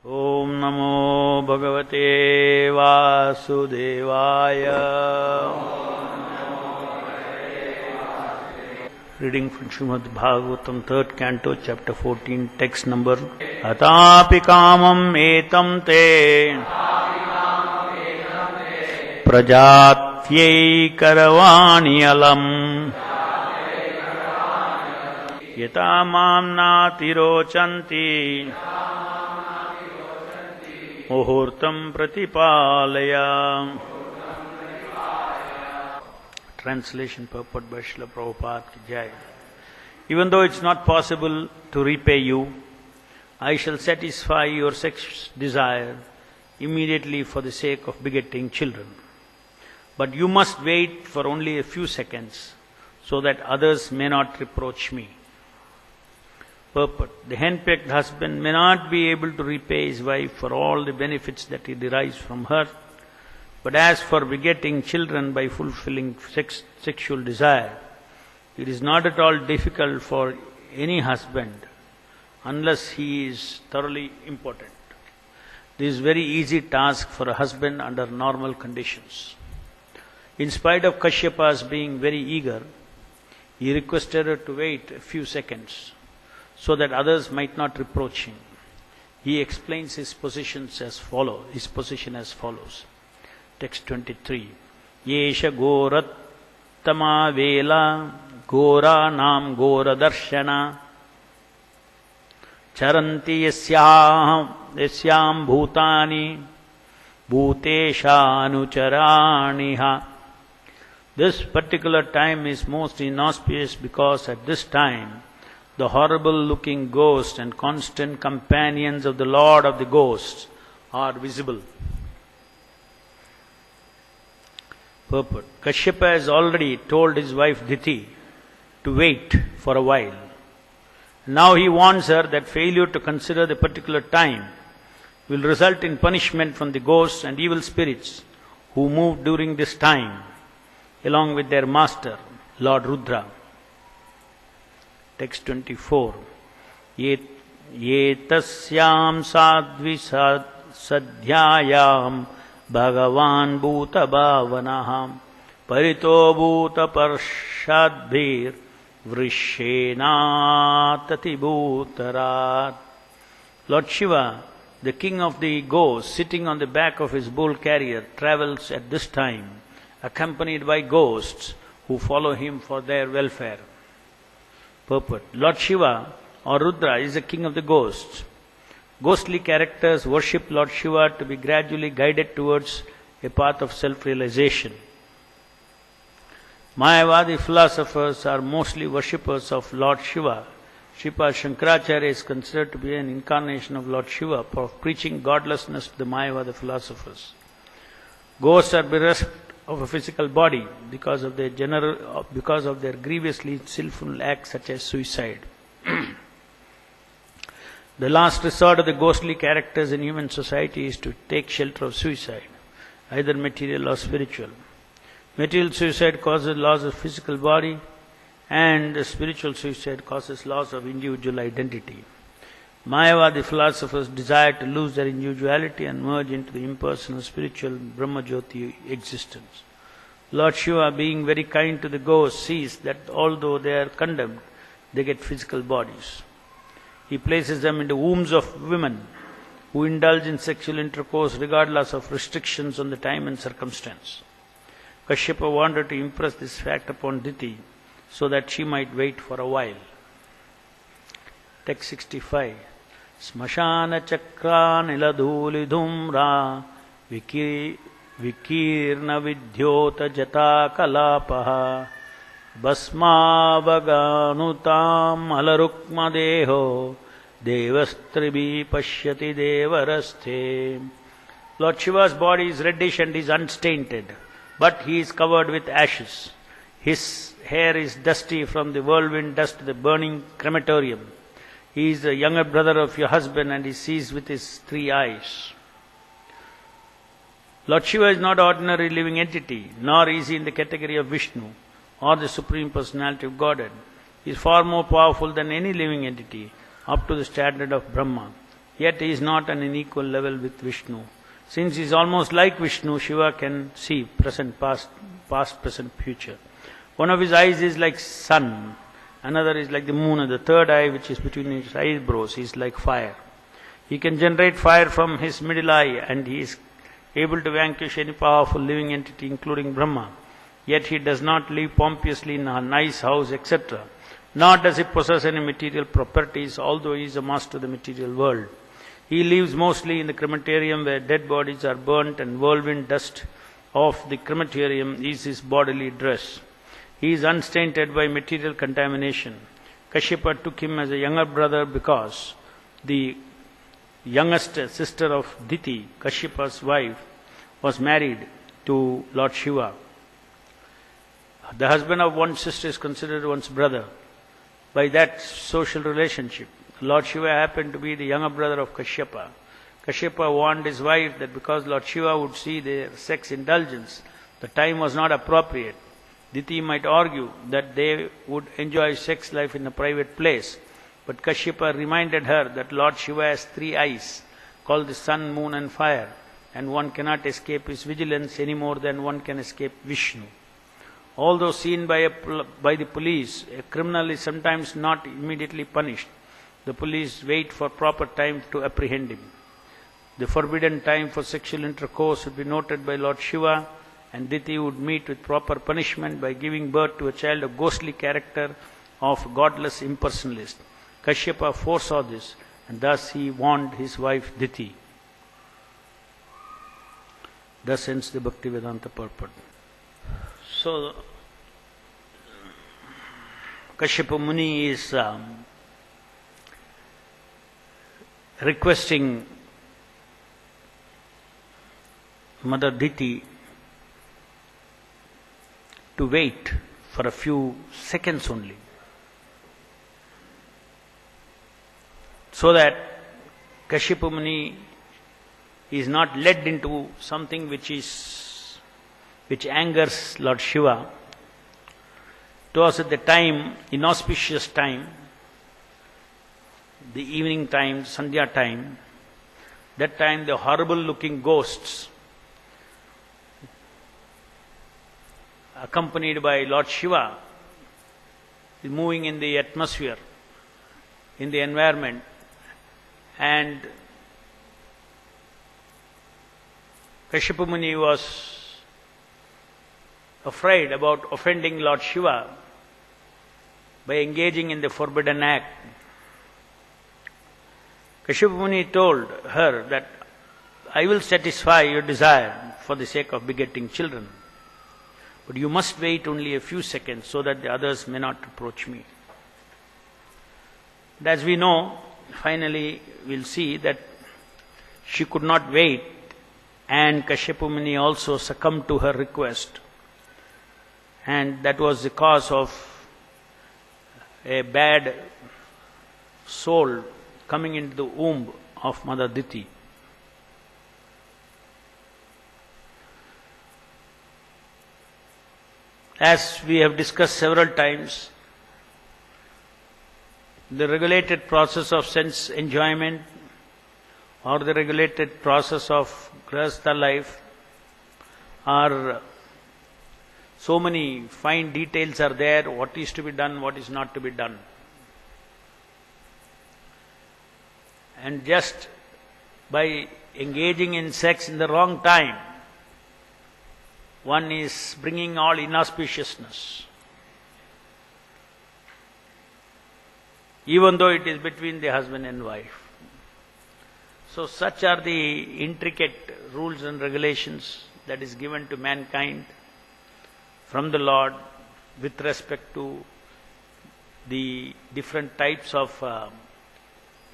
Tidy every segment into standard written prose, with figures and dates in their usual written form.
Om Namo Bhagavate Vasudevaya. Reading from Srimad Bhagavatam, 3rd Canto, Chapter 14, text number Atapi kamam etam te prajatyai karavani alam yata mam natirochanti muhurtam pratipalaya. Translation purport by Srila Prabhupada ki Jai. Even though it's not possible to repay you, I shall satisfy your sex desire immediately for the sake of begetting children. But you must wait for only a few seconds so that others may not reproach me. Purport. The henpecked husband may not be able to repay his wife for all the benefits that he derives from her, but as for begetting children by fulfilling sexual desire, it is not at all difficult for any husband unless he is thoroughly impotent. This is a very easy task for a husband under normal conditions. In spite of Kashyapa's being very eager, he requested her to wait a few seconds so that others might not reproach him. He explains his position as follows. Text 23. Yesha gorattama vela gora nam gora darshana charanti yasyam bhutani bhutesha anucharaniha. This particular time is most inauspicious because at this time the horrible-looking ghosts and constant companions of the Lord of the Ghosts are visible. Purport. Kashyapa has already told his wife Diti to wait for a while. Now he warns her that failure to consider the particular time will result in punishment from the ghosts and evil spirits who move during this time along with their master, Lord Rudra. Text 24. Yetasyam sadvi sadhyayam bhagavan bhuta bhavanaham parito bhuta parshadbhir vrishena tati bhutarat. Lord Shiva, the king of the ghosts, sitting on the back of his bull carrier, travels at this time, accompanied by ghosts who follow him for their welfare. Purport. Lord Shiva or Rudra is the king of the ghosts. Ghostly characters worship Lord Shiva to be gradually guided towards a path of self-realization. Mayavadi philosophers are mostly worshippers of Lord Shiva. Sripad Shankaracharya is considered to be an incarnation of Lord Shiva for preaching godlessness to the Mayavadi philosophers. Ghosts are bereft of a physical body because of their grievously sinful acts such as suicide. The last resort of the ghostly characters in human society is to take shelter of suicide, either material or spiritual. Material suicide causes loss of physical body, and the spiritual suicide causes loss of individual identity. Mayavadi philosophers desire to lose their individuality and merge into the impersonal spiritual Brahmajyoti existence. Lord Shiva, being very kind to the ghosts, sees that although they are condemned, they get physical bodies. He places them into wombs of women who indulge in sexual intercourse regardless of restrictions on the time and circumstance. Kashyapa wanted to impress this fact upon Diti so that she might wait for a while. Text 65. Smashana chakra niladhuli dhumra vikirna vidyota jata kalapaha basmavaganutam alarukma deho devastribi pashyati devarasthe. Lord Shiva's body is reddish and is unstainted, but he is covered with ashes. His hair is dusty from the whirlwind dust to the burning crematorium. He is the younger brother of your husband and he sees with his 3 eyes. Lord Shiva is not ordinary living entity, nor is he in the category of Vishnu or the Supreme Personality of Godhead. He is far more powerful than any living entity, up to the standard of Brahma. yet he is not on an equal level with Vishnu. Since he is almost like Vishnu, Shiva can see present, past, present, future. One of his eyes is like sun, another is like the moon, and the third eye, which is between his eyebrows, is like fire. He can generate fire from his middle eye, and he is able to vanquish any powerful living entity, including Brahma. Yet he does not live pompously in a nice house, etc. Nor does he possess any material properties, although he is a master of the material world. He lives mostly in the crematorium, where dead bodies are burnt, and whirlwind dust of the crematorium is his bodily dress. He is unstained by material contamination. Kashyapa took him as a younger brother because the youngest sister of Diti, Kashyapa's wife, was married to Lord Shiva. The husband of one's sister is considered one's brother by that social relationship. Lord Shiva happened to be the younger brother of Kashyapa. Kashyapa warned his wife that because Lord Shiva would see their sex indulgence, the time was not appropriate. Diti might argue that they would enjoy sex life in a private place, but Kashyapa reminded her that Lord Shiva has 3 eyes, called the sun, moon and fire, and one cannot escape his vigilance any more than one can escape Vishnu. Although seen by the police, a criminal is sometimes not immediately punished. The police wait for proper time to apprehend him. The forbidden time for sexual intercourse would be noted by Lord Shiva, and Diti would meet with proper punishment by giving birth to a child of ghostly character of godless impersonalist. Kashyapa foresaw this, and thus he warned his wife Diti. Thus ends the Bhaktivedanta purport. So, Kashyapa Muni is requesting Mother Diti to wait for a few seconds only, so that Kashyapa Muni is not led into something which angers Lord Shiva. It was at the time, inauspicious time, the evening time, Sandhya time. That time the horrible looking ghosts, accompanied by Lord Shiva, is moving in the atmosphere, in the environment, and Kashyapa Muni was afraid about offending Lord Shiva by engaging in the forbidden act. Kashyapa Muni told her that I will satisfy your desire for the sake of begetting children, but you must wait only a few seconds so that the others may not approach me. And as we know, finally we'll see that she could not wait, and Kashyapa Muni also succumbed to her request. And that was the cause of a bad soul coming into the womb of Mother Diti. As we have discussed several times, the regulated process of sense enjoyment or the regulated process of grahastha life are so many fine details are there, what is to be done, what is not to be done. And just by engaging in sex in the wrong time, one is bringing all inauspiciousness. Even though it is between the husband and wife. So such are the intricate rules and regulations that is given to mankind from the Lord with respect to the different types of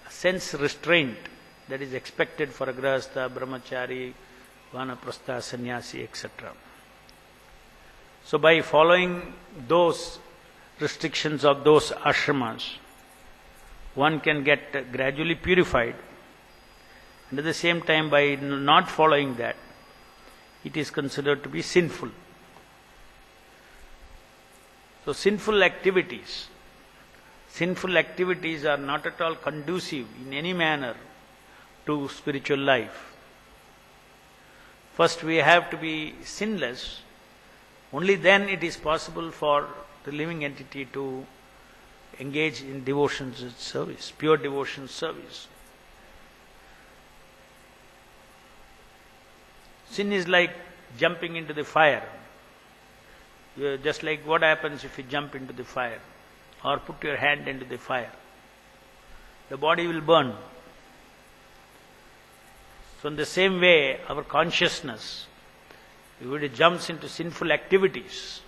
sense restraint that is expected for a grahastha, brahmachari, vanaprastha, sannyasi, etc. So by following those restrictions of those ashramas, one can get gradually purified, and at the same time by not following that, it is considered to be sinful. So sinful activities are not at all conducive in any manner to spiritual life. First we have to be sinless. Only then it is possible for the living entity to engage in devotion service, pure devotion service. Sin is like jumping into the fire. Just like what happens if you jump into the fire or put your hand into the fire. The body will burn. So in the same way, our consciousness, if it jumps into sinful activities,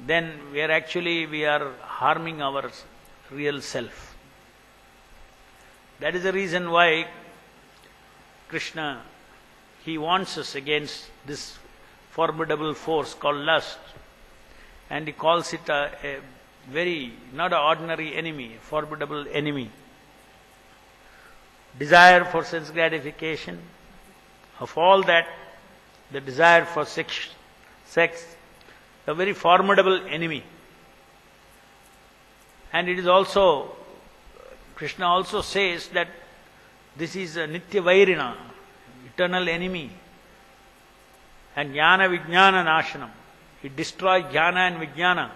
then we are harming our real self. That is the reason why Krishna, he warns us against this formidable force called lust, and he calls it a very, not an ordinary enemy, a formidable enemy. Desire for sense gratification, of all that, the desire for sex, a very formidable enemy. And it is also, Krishna also says that this is a Nitya Vairina, eternal enemy, and Jnana Vijnana Nashanam. It destroys Jnana and Vijnana.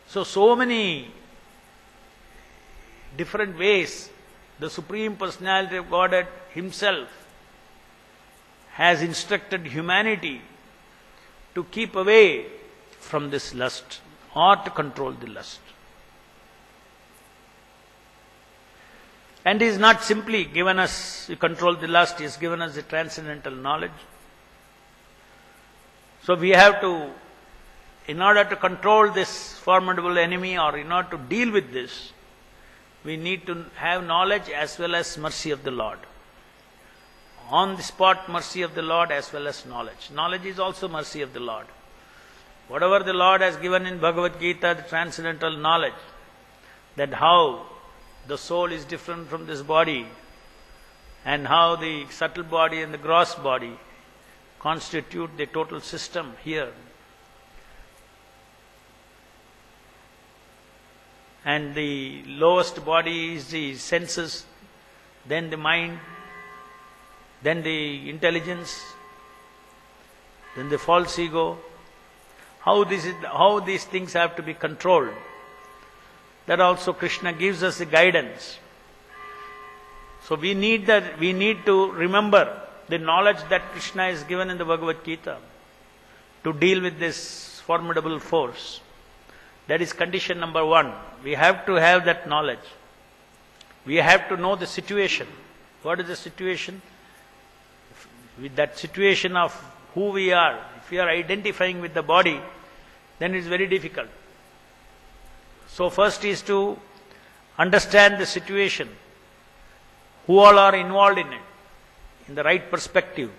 So many different ways the Supreme Personality of Godhead Himself has instructed humanity to keep away from this lust or to control the lust. And He has not simply given us to control the lust, He has given us the transcendental knowledge. So we have to, in order to control this formidable enemy or in order to deal with this, we need to have knowledge as well as mercy of the Lord. On the spot mercy of the Lord as well as knowledge. Knowledge is also mercy of the Lord. Whatever the Lord has given in Bhagavad Gita, the transcendental knowledge, that how the soul is different from this body, and how the subtle body and the gross body constitute the total system here. And the lowest body is the senses, then the mind, then the intelligence, then the false ego. How these things have to be controlled. That also Krishna gives us the guidance. So we need to remember the knowledge that Krishna is given in the Bhagavad Gita to deal with this formidable force. That is condition number one. We have to have that knowledge. We have to know the situation. What is the situation? With that situation of who we are, if we are identifying with the body, then it is very difficult. So first is to understand the situation. Who all are involved in it, in the right perspective.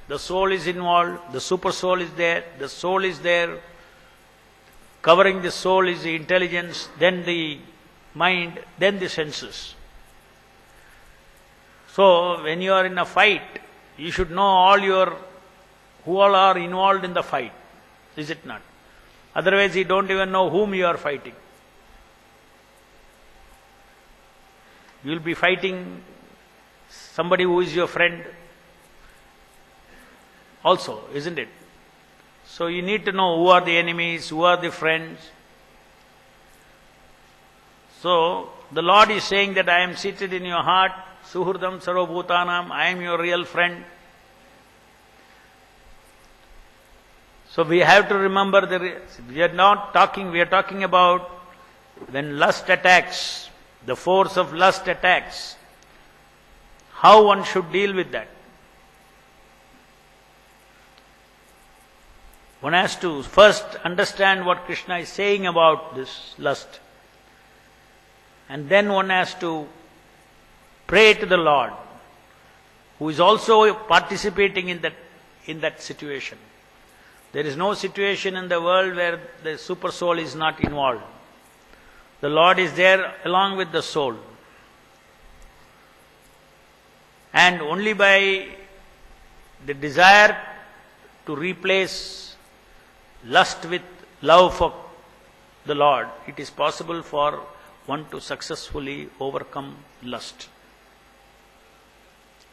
The soul is involved, the super soul is there, the soul is there. Covering the soul is the intelligence, then the mind, then the senses. So when you are in a fight, you should know who all are involved in the fight, is it not? Otherwise you don't even know whom you are fighting. You will be fighting somebody who is your friend also, isn't it? So you need to know who are the enemies, who are the friends. So the Lord is saying that I am seated in your heart, Suhurdam Sarvabhutanam, I am your real friend. So we have to remember we are talking about when lust attacks, the force of lust attacks, how one should deal with that. One has to first understand what Krishna is saying about this lust. And then one has to pray to the Lord, who is also participating in that situation. There is no situation in the world where the super soul is not involved. The Lord is there along with the soul. And only by the desire to replace lust with love for the Lord, it is possible for one to successfully overcome lust.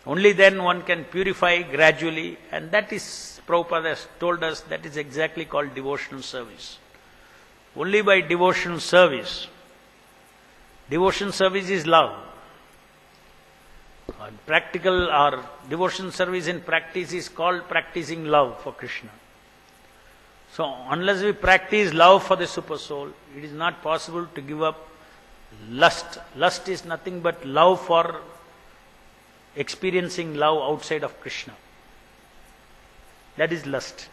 Only then one can purify gradually, and that is, Prabhupada has told us, that is exactly called devotional service. Only by devotional service. Devotion service is love. Practical or devotion service in practice is called practicing love for Krishna. So unless we practice love for the super soul, it is not possible to give up lust. Lust is nothing but love for experiencing love outside of Krishna. That is lust.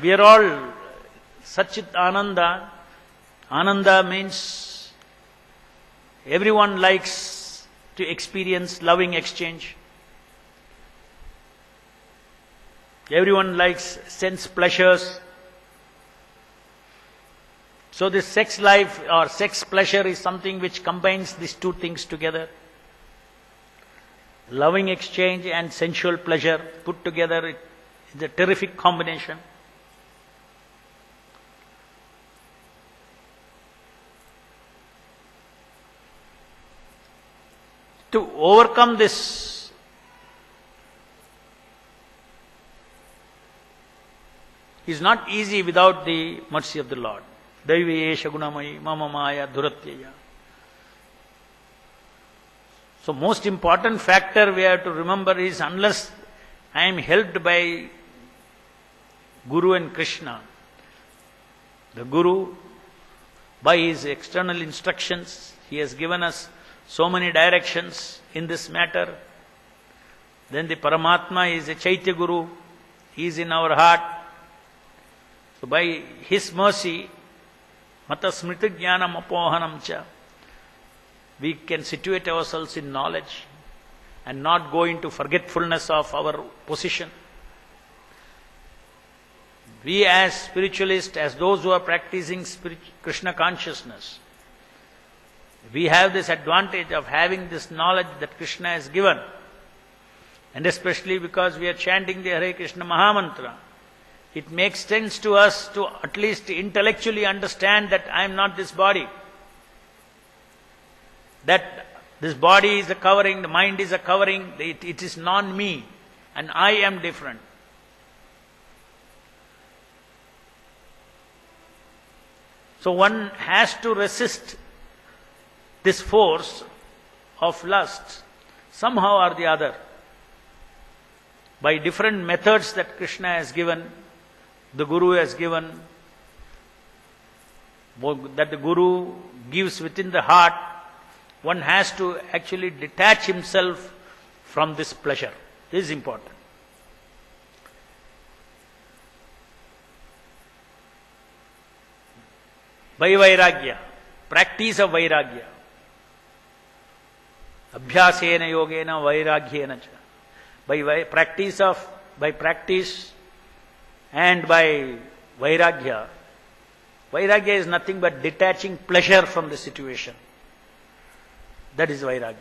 We are all Satchit Ananda. Ananda means everyone likes to experience loving exchange. Everyone likes sense pleasures. So this sex life or sex pleasure is something which combines these two things together. Loving exchange and sensual pleasure put together is a terrific combination. To overcome this, is not easy without the mercy of the Lord. Daivi esha gunamayi mama maya dhuratyaya. So most important factor we have to remember is, unless I am helped by Guru and Krishna, the Guru, by his external instructions, he has given us so many directions in this matter. Then the Paramatma is a Chaitya Guru, he is in our heart. So by his mercy, mata smriti jnanam apohanam cha, we can situate ourselves in knowledge and not go into forgetfulness of our position. We as spiritualists, as those who are practicing Krishna consciousness, we have this advantage of having this knowledge that Krishna has given. And especially because we are chanting the Hare Krishna Mahamantra, it makes sense to us to at least intellectually understand that I am not this body. That this body is a covering, the mind is a covering, it is non-me, and I am different. So one has to resist this force of lust somehow or the other by different methods that Krishna has given, the Guru has given, that the Guru gives within the heart. One has to actually detach himself from this pleasure. This is important. By Vairagya, practice of Vairagya. Abhyasena yogena vairagyena cha. By practice and by Vairagya. Vairagya is nothing but detaching pleasure from the situation. That is Vairagya.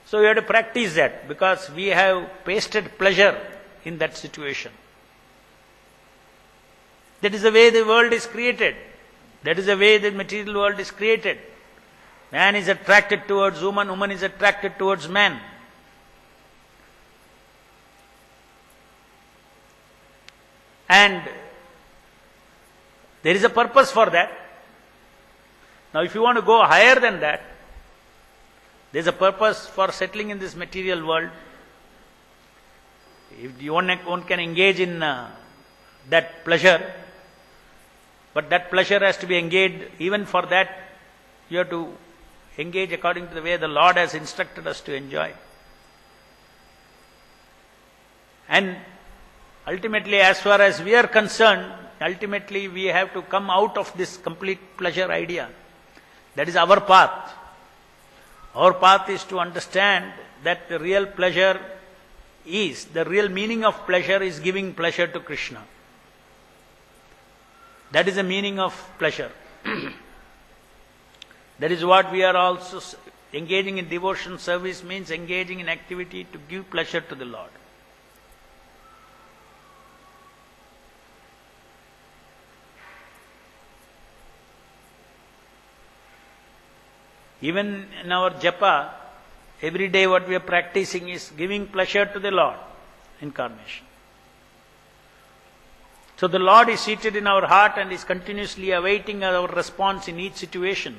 So you have to practice that, because we have pasted pleasure in that situation. That is the way the world is created. That is the way the material world is created. Man is attracted towards woman, woman is attracted towards man. And there is a purpose for that. Now if you want to go higher than that, there is a purpose for settling in this material world. If one can engage in that pleasure, but that pleasure has to be engaged. Even for that, you have to engage according to the way the Lord has instructed us to enjoy. And ultimately, as far as we are concerned, ultimately we have to come out of this complete pleasure idea. That is our path. Our path is to understand that the real pleasure is, the real meaning of pleasure is giving pleasure to Krishna. That is the meaning of pleasure. That is what we are also engaging in devotion service, means engaging in activity to give pleasure to the Lord. Even in our japa, Every day what we are practicing is giving pleasure to the Lord, incarnation. So the Lord is seated in our heart and is continuously awaiting our response in each situation.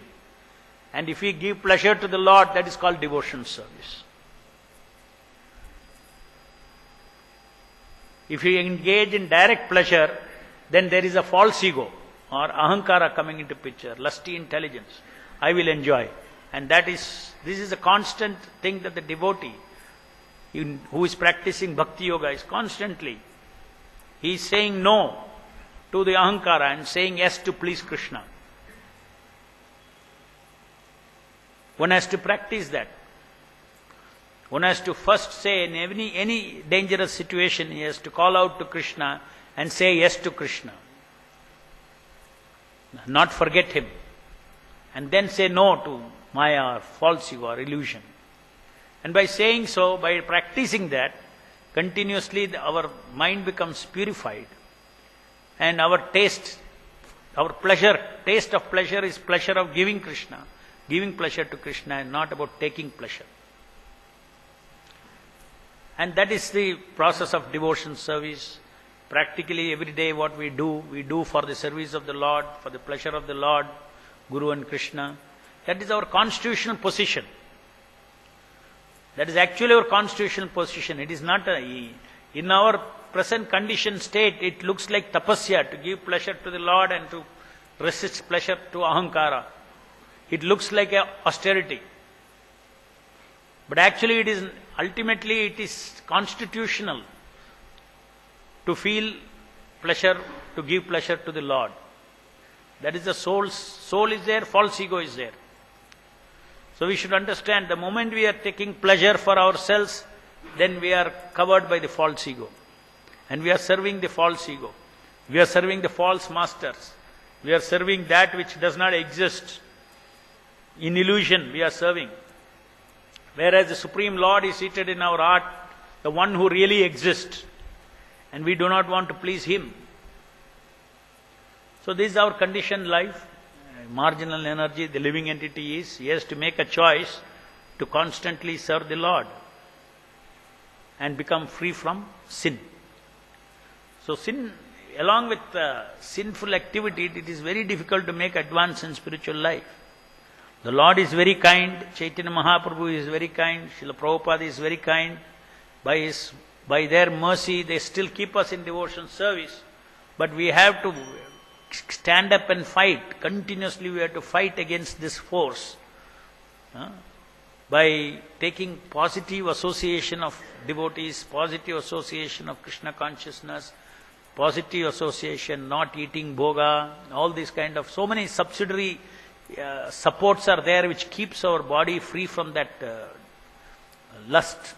And if we give pleasure to the Lord, that is called devotion service. If we engage in direct pleasure, then there is a false ego or ahankara coming into picture, lusty intelligence. I will enjoy. And this is a constant thing that the devotee who is practicing bhakti yoga is constantly. He is saying no to the ahankara and saying yes to please Krishna. One has to practice that. One has to first say in any dangerous situation, he has to call out to Krishna and say yes to Krishna. Not forget him. And then say no to Maya or false ego or illusion. And by saying so, by practicing that, continuously our mind becomes purified. And our taste of pleasure is pleasure of giving Krishna. Giving pleasure to Krishna and not about taking pleasure. And that is the process of devotion service. Practically every day what we do for the service of the Lord, for the pleasure of the Lord, Guru and Krishna. That is our constitutional position. That is actually our constitutional position. It is not in our present conditioned state, it looks like tapasya, to give pleasure to the Lord and to resist pleasure to ahankara. It looks like a austerity. But actually ultimately it is constitutional to feel pleasure, to give pleasure to the Lord. That is the soul is there, false ego is there. So we should understand, the moment we are taking pleasure for ourselves, then we are covered by the false ego. And we are serving the false ego. We are serving the false masters. We are serving that which does not exist. In illusion we are serving. Whereas the Supreme Lord is seated in our heart, the one who really exists. And we do not want to please him. So this is our conditioned life. Marginal energy, the living entity is, he has to make a choice to constantly serve the Lord and become free from sin. So sin, along with sinful activity, it is very difficult to make advance in spiritual life. The Lord is very kind, Chaitanya Mahaprabhu is very kind, Srila Prabhupada is very kind. By their mercy, they still keep us in devotion service. But we have to stand up and fight. Continuously we have to fight against this force. By taking positive association of devotees, positive association of Krishna consciousness, positive association, not eating bhoga, all these kind of, so many subsidiary supports are there which keeps our body free from that lust.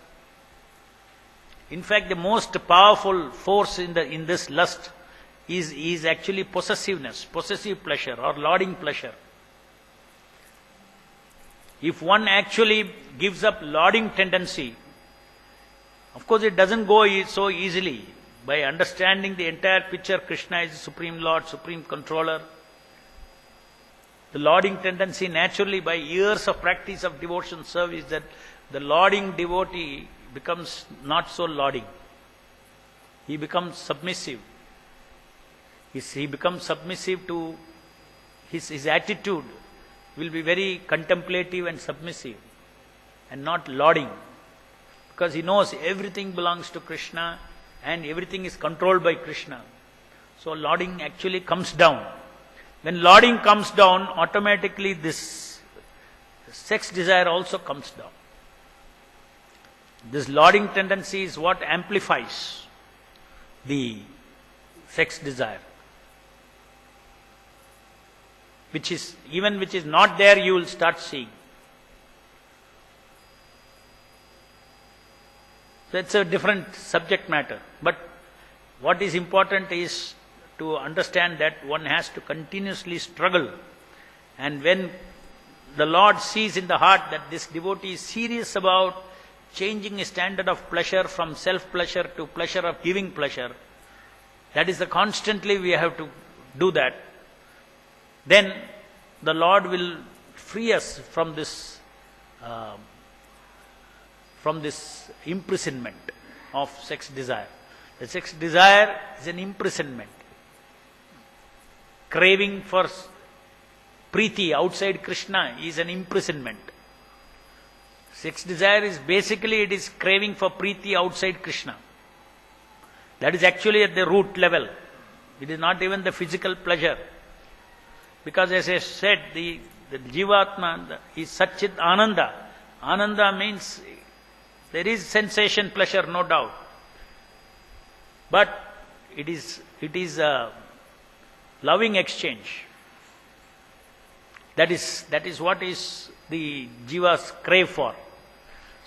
In fact, the most powerful force in this lust is actually possessiveness, possessive pleasure or lauding pleasure. If one actually gives up lauding tendency, of course it doesn't go so easily. By understanding the entire picture, Krishna is the Supreme Lord, Supreme Controller. The lauding tendency naturally, by years of practice of devotion service, that the lauding devotee becomes not so lauding. He becomes submissive. He becomes submissive to his attitude will be very contemplative and submissive and not lauding, because he knows everything belongs to Krishna and everything is controlled by Krishna. So lauding actually comes down. When lauding comes down, automatically this sex desire also comes down. This lauding tendency is what amplifies the sex desire. Which is not there, you will start seeing. So it's a different subject matter. But what is important is to understand that one has to continuously struggle. And when the Lord sees in the heart that this devotee is serious about changing a standard of pleasure from self-pleasure to pleasure of giving pleasure, that is constantly we have to do that. Then the Lord will free us from this from this imprisonment of sex desire. The sex desire is an imprisonment. Craving for Preeti outside Krishna is an imprisonment. Sex desire is basically, it is craving for Preeti outside Krishna. That is actually at the root level. It is not even the physical pleasure. Because as I said, the Jivatma is Satchit Ananda. Ananda means there is sensation, pleasure, no doubt. But it is a loving exchange. That is what is the jivas crave for.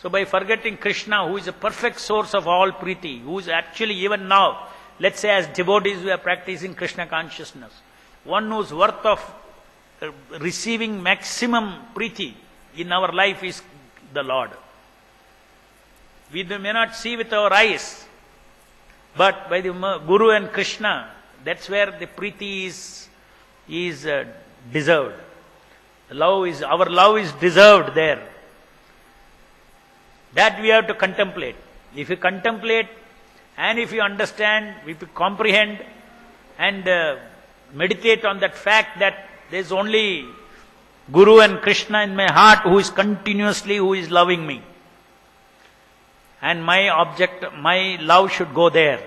So by forgetting Krishna, who is a perfect source of all Preeti, who is actually even now, let's say as devotees we are practicing Krishna consciousness, one whose worth of receiving maximum Preeti in our life is the Lord. We may not see with our eyes, but by the Guru and Krishna, that's where the Preeti is deserved. Our love is deserved there. That we have to contemplate. If you contemplate and if you understand, if you comprehend and meditate on that fact that there is only Guru and Krishna in my heart who is loving me. And my love should go there.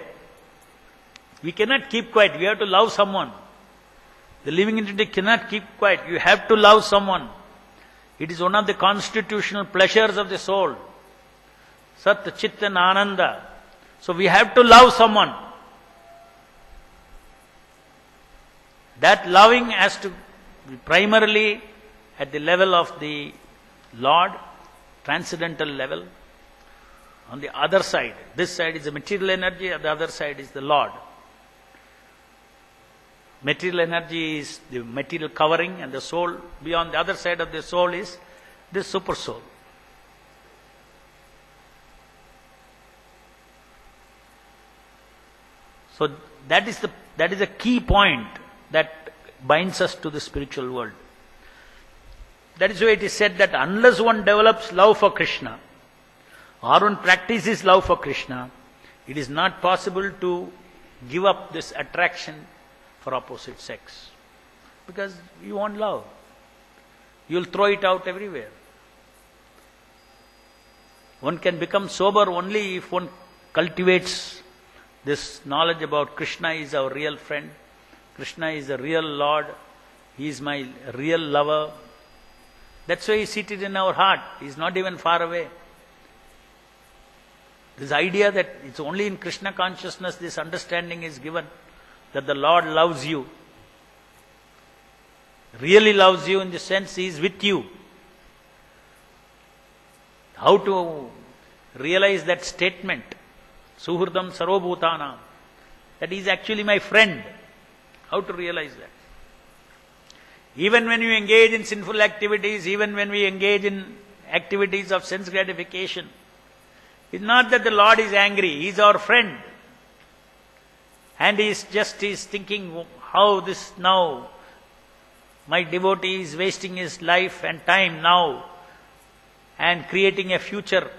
We cannot keep quiet. We have to love someone. The living entity cannot keep quiet. You have to love someone. It is one of the constitutional pleasures of the soul. Sat, Chit and Ananda. So we have to love someone. That loving has to be primarily at the level of the Lord, transcendental level. On the other side, this side is the material energy, on the other side is the Lord. Material energy is the material covering, and the soul, beyond the other side of the soul is the super soul. So that is a key point that binds us to the spiritual world. That is why it is said that unless one develops love for Krishna, or one practices love for Krishna, it is not possible to give up this attraction for opposite sex. Because you want love. You will throw it out everywhere. One can become sober only if one cultivates this knowledge about Krishna is our real friend, Krishna is the real Lord, He is my real lover. That's why He is seated in our heart. He is not even far away. This idea that it's only in Krishna consciousness this understanding is given, that the Lord loves you, really loves you in the sense He is with you. How to realize that statement, Suhurdam Sarvabhutanam, that He is actually my friend. How to realize that? Even when you engage in sinful activities, even when we engage in activities of sense gratification, it's not that the Lord is angry, He is our friend. And He is thinking how this now, my devotee is wasting his life and time now and creating a future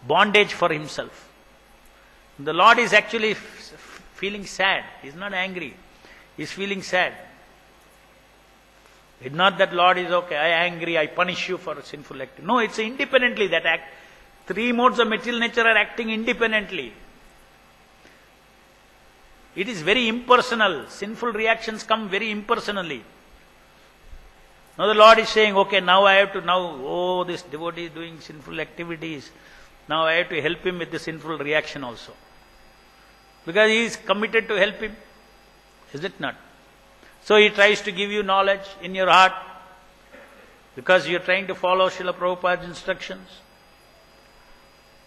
bondage for himself. The Lord is actually feeling sad. He is not angry. He is feeling sad. It's not that Lord is okay, I am angry, I punish you for sinful act. No, it's independently that act. Three modes of material nature are acting independently. It is very impersonal. Sinful reactions come very impersonally. Now the Lord is saying, okay, now I have to, this devotee is doing sinful activities. Now I have to help him with the sinful reaction also. Because he is committed to help him. Is it not? So he tries to give you knowledge in your heart because you are trying to follow Srila Prabhupada's instructions.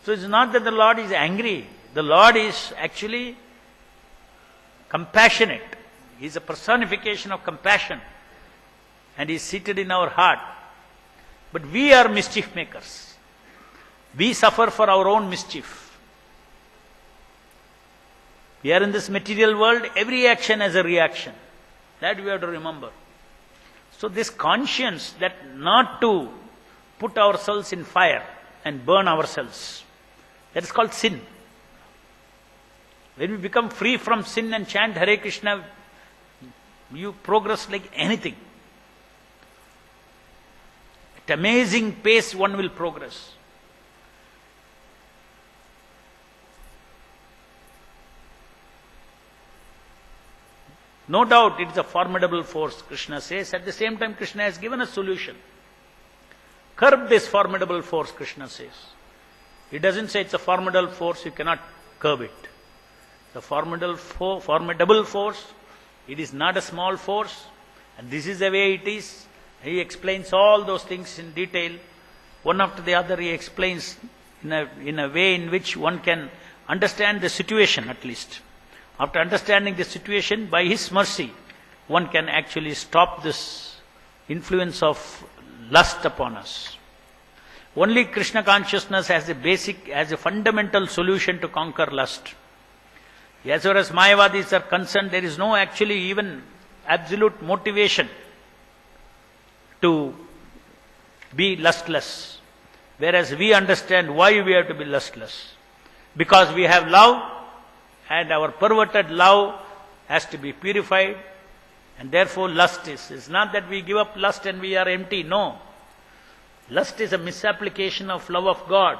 So it's not that the Lord is angry. The Lord is actually compassionate. He is a personification of compassion. And He is seated in our heart. But we are mischief makers. We suffer for our own mischief. We are in this material world, every action has a reaction. That we have to remember. So this conscience that not to put ourselves in fire, and burn ourselves. That is called sin. When we become free from sin and chant Hare Krishna, you progress like anything. At amazing pace one will progress. No doubt it is a formidable force, Krishna says. At the same time, Krishna has given a solution. Curb this formidable force, Krishna says. He doesn't say it's a formidable force, you cannot curb it. It's a formidable force. It is not a small force. And this is the way it is. He explains all those things in detail. One after the other he explains in a way in which one can understand the situation at least. After understanding the situation, by His mercy, one can actually stop this influence of lust upon us. Only Krishna consciousness has a fundamental solution to conquer lust. As far as Mayavadis are concerned, there is no actually even absolute motivation to be lustless. Whereas we understand why we have to be lustless. Because we have love, and our perverted love has to be purified, and therefore lust is. It's not that we give up lust and we are empty, no. Lust is a misapplication of love of God.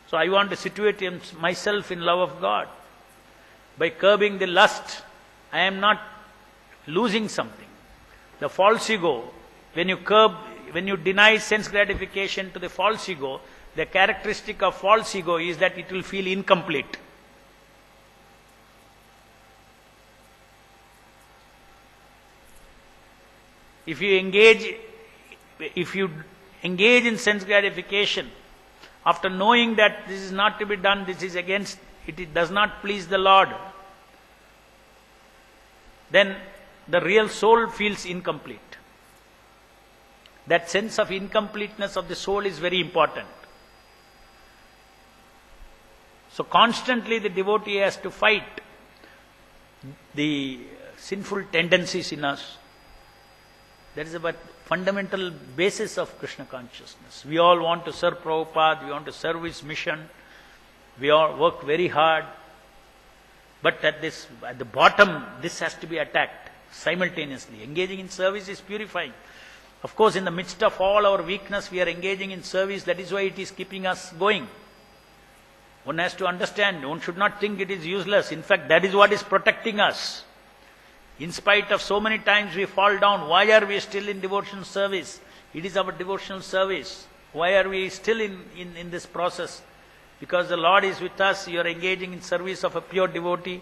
So I want to situate myself in love of God. By curbing the lust, I am not losing something. The false ego, when you deny sense gratification to the false ego, the characteristic of false ego is that it will feel incomplete. If you engage in sense gratification, after knowing that this is not to be done, this is against, it does not please the Lord, then the real soul feels incomplete. That sense of incompleteness of the soul is very important. So constantly the devotee has to fight the sinful tendencies in us. That is a fundamental basis of Krishna consciousness. We all want to serve Prabhupada, we want to serve his mission, we all work very hard, but at the bottom, this has to be attacked simultaneously. Engaging in service is purifying. Of course, in the midst of all our weakness, we are engaging in service. That is why it is keeping us going. One has to understand, one should not think it is useless. In fact, that is what is protecting us. In spite of so many times we fall down, why are we still in devotional service? It is our devotional service. Why are we still in this process? Because the Lord is with us, you are engaging in service of a pure devotee.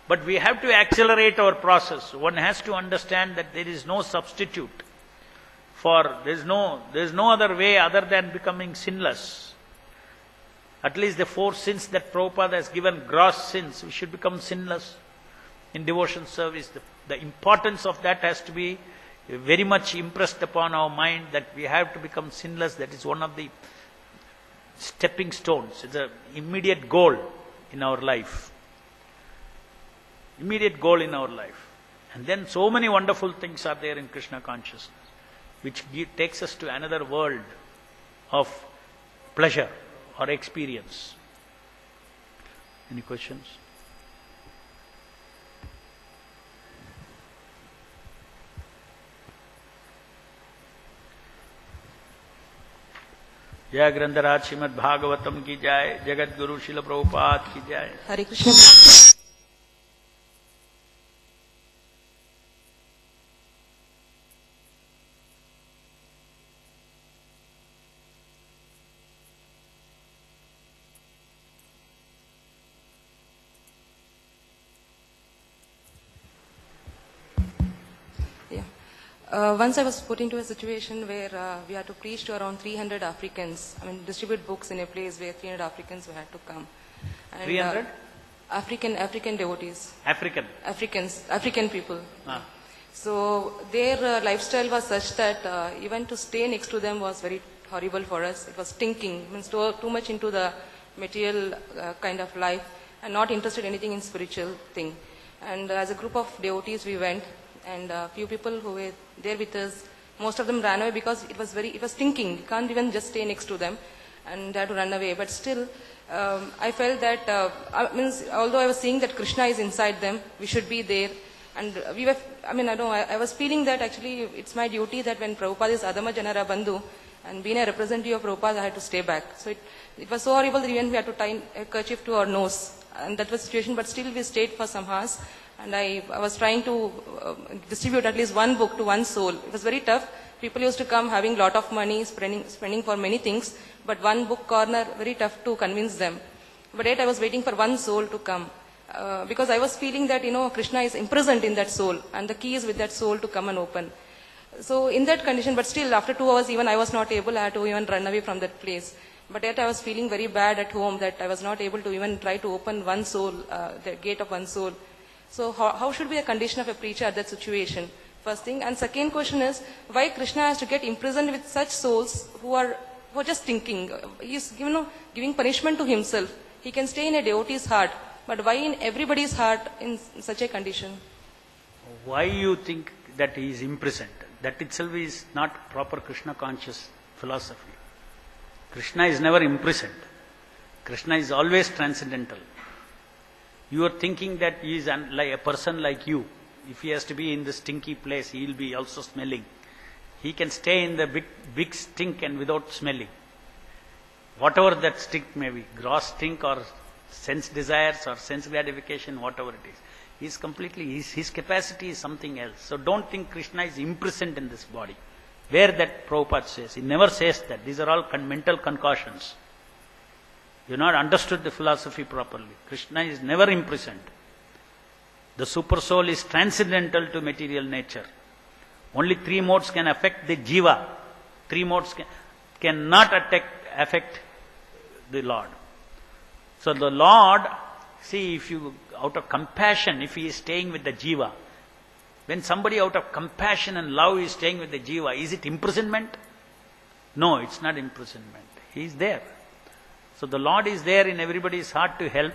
But we have to accelerate our process. One has to understand that there is no substitute there is no other way other than becoming sinless. At least the 4 sins that Prabhupada has given, gross sins, we should become sinless in devotion service. The importance of that has to be very much impressed upon our mind, that we have to become sinless. That is one of the stepping stones. It's an immediate goal in our life. Immediate goal in our life. And then so many wonderful things are there in Krishna consciousness, which takes us to another world of pleasure or experience. Any questions? जय ग्रंथराज श्रीमद् भागवतम की जय, जगत गुरु श्रील प्रभुपाद की जय। हरे Krishna. Once I was put into a situation where we had to preach to around 300 Africans. Distribute books in a place where 300 Africans had to come. And, 300? African devotees. African people. Ah. So their lifestyle was such that even to stay next to them was very horrible for us. It was stinking. Too much into the material kind of life and not interested in anything in spiritual thing. And as a group of devotees we went, and a few people who were there with us Most of them ran away because it was stinking. You can't even just stay next to them, and they had to run away. But still, I felt that, although I was seeing that Krishna is inside them, we should be there. And we were, I was feeling that actually it's my duty that when Prabhupada is Adama Janara Bandhu, and being a representative of Prabhupada, I had to stay back. So it was so horrible that even we had to tie a kerchief to our nose. And that was the situation, but still we stayed for some hours. And I was trying to distribute at least one book to one soul. It was very tough. People used to come having lot of money, spending for many things, but one book corner, very tough to convince them. But yet I was waiting for one soul to come. Because I was feeling that, Krishna is imprisoned in that soul, and the key is with that soul to come and open. So in that condition, but still after 2 hours even I was not able, I had to even run away from that place. But yet I was feeling very bad at home that I was not able to even try to open one soul, the gate of one soul. So how should be the condition of a preacher at that situation? First thing. And second question is, why Krishna has to get imprisoned with such souls who are just thinking? He's giving punishment to himself. He can stay in a devotee's heart, but why in everybody's heart in such a condition? Why you think that he is imprisoned? That itself is not proper Krishna conscious philosophy. Krishna is never imprisoned. Krishna is always transcendental. You are thinking that he is like a person like you. If he has to be in the stinky place, he will be also smelling. He can stay in the big stink and without smelling. Whatever that stink may be, gross stink or sense desires or sense gratification, whatever it is. He is completely, his capacity is something else. So don't think Krishna is imprisoned in this body. Where that Prabhupada says, he never says that. These are all mental concoctions. You have not understood the philosophy properly. Krishna is never imprisoned. The super soul is transcendental to material nature. Only 3 modes can affect the jiva. 3 modes cannot affect the Lord. So the Lord, see, if you, out of compassion, if he is staying with the jiva, when somebody out of compassion and love is staying with the jiva, is it imprisonment? No, it's not imprisonment. He is there. So the Lord is there in everybody's heart to help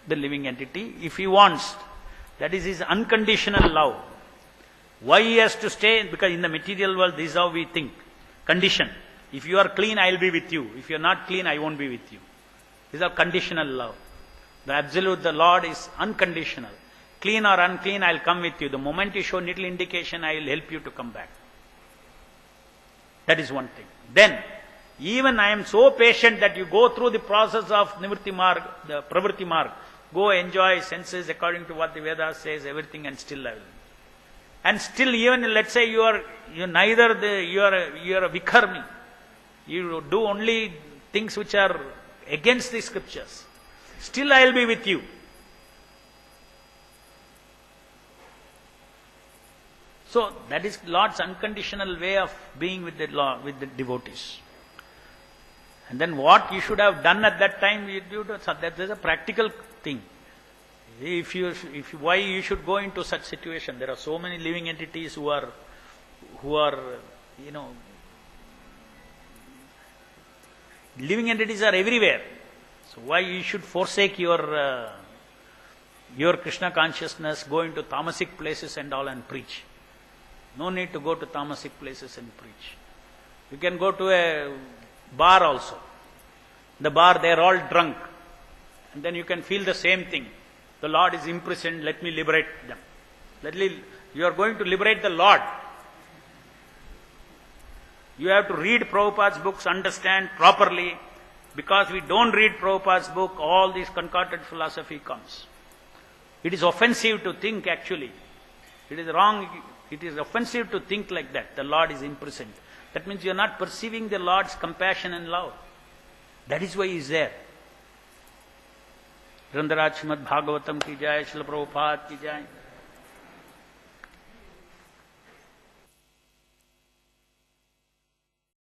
the living entity if he wants. That is his unconditional love. Why he has to stay? Because in the material world, this is how we think. Condition. If you are clean, I will be with you. If you are not clean, I won't be with you. These are conditional love. The absolute, the Lord is unconditional. Clean or unclean, I will come with you. The moment you show little indication, I will help you to come back. That is one thing. Then, even I am so patient that you go through the process of Nivritti Marg, the Pravritti Marg, go enjoy senses according to what the Vedas says, everything, and still I will. And still, even let's say you are a Vikarmi. You do only things which are against the scriptures. Still I will be with you. So that is Lord's unconditional way of being with the Lord, with the devotees. And then what you should have done at that time, that is a practical thing. Why you should go into such situation? There are so many living entities who are, living entities are everywhere. So why you should forsake your Krishna consciousness, go into tamasic places and all and preach? No need to go to tamasic places and preach. You can go to a bar also. The bar, they are all drunk. And then you can feel the same thing. The Lord is imprisoned, let me liberate them. You are going to liberate the Lord. You have to read Prabhupada's books, understand properly. Because we don't read Prabhupada's book, all this concocted philosophy comes. It is offensive to think actually. It is wrong. It is offensive to think like that. The Lord is imprisoned. That means you are not perceiving the Lord's compassion and love. That is why he is there. Grandaraj Srimad Bhagavatam ki jai, Srila Prabhupada ki jai.